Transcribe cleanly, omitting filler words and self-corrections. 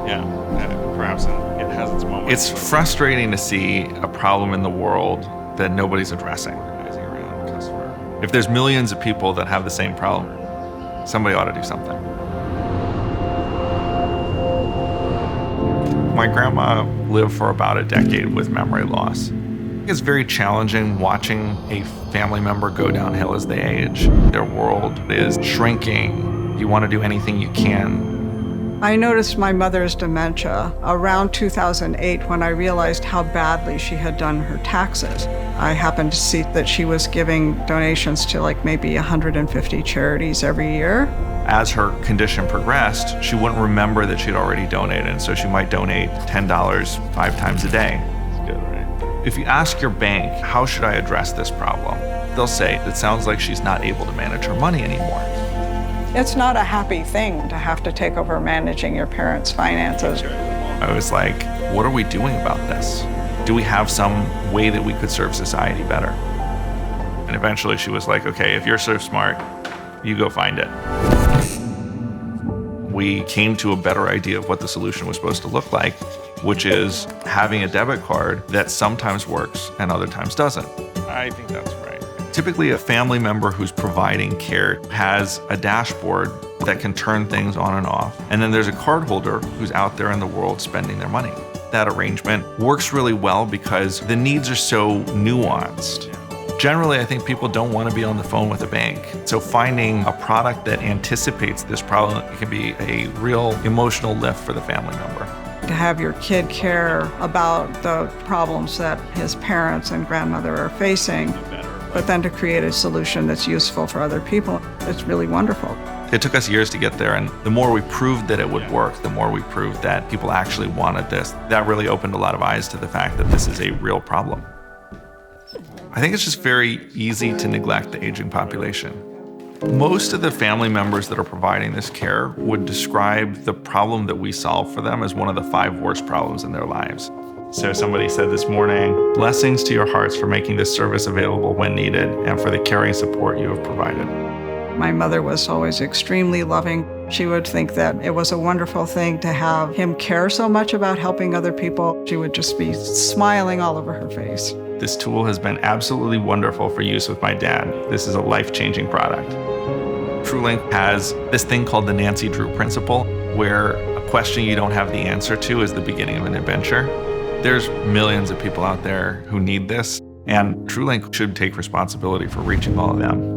Yeah, perhaps it has its moments. It's frustrating to see a problem in the world that nobody's addressing. Organizing around customer. If there's millions of people that have the same problem, somebody ought to do something. My grandma lived for about a decade with memory loss. It's very challenging watching a family member go downhill as they age. Their world is shrinking. You want to do anything you can. I noticed my mother's dementia around 2008 when I realized how badly she had done her taxes. I happened to see that she was giving donations to like maybe 150 charities every year. As her condition progressed, she wouldn't remember that she'd already donated, and so she might donate $10 5 times a day. Good, right? If you ask your bank, how should I address this problem? They'll say, it sounds like she's not able to manage her money anymore. It's not a happy thing to have to take over managing your parents' finances. I was like, what are we doing about this? Do we have some way that we could serve society better? And eventually she was like, okay, if you're so smart, you go find it. We came to a better idea of what the solution was supposed to look like, which is having a debit card that sometimes works and other times doesn't. I think that's right. Typically, a family member who's providing care has a dashboard that can turn things on and off. And then there's a cardholder who's out there in the world spending their money. That arrangement works really well because the needs are so nuanced. Generally, I think people don't want to be on the phone with a bank. So finding a product that anticipates this problem can be a real emotional lift for the family member. To have your kid care about the problems that his parents and grandmother are facing, but then to create a solution that's useful for other people, it's really wonderful. It took us years to get there, and the more we proved that it would work, the more we proved that people actually wanted this. That really opened a lot of eyes to the fact that this is a real problem. I think it's just very easy to neglect the aging population. Most of the family members that are providing this care would describe the problem that we solve for them as one of the 5 worst problems in their lives. So somebody said this morning, blessings to your hearts for making this service available when needed and for the caring support you have provided. My mother was always extremely loving. She would think that it was a wonderful thing to have him care so much about helping other people. She would just be smiling all over her face. This tool has been absolutely wonderful for use with my dad. This is a life-changing product. TrueLink has this thing called the Nancy Drew principle, where a question you don't have the answer to is the beginning of an adventure. There's millions of people out there who need this, and TrueLink should take responsibility for reaching all of them.